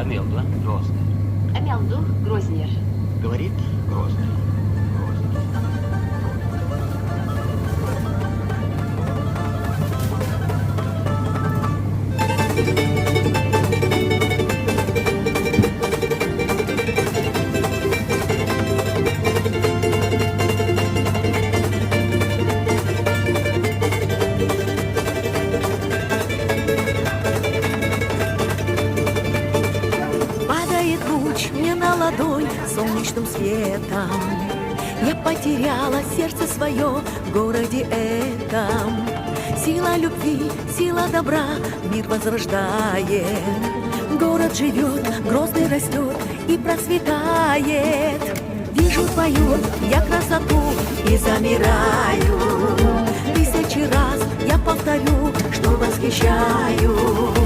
Эмил, да? Грозный. Эмил дух Грознер. Говорит Грозный. Падает луч мне на ладонь солнечным светом. Я потеряла сердце свое в городе этом. Сила любви, сила добра мир возрождает. Город живет, Грозный растет и процветает. Вижу твою я красоту и замираю. Тысячи раз я повторю, что восхищаю.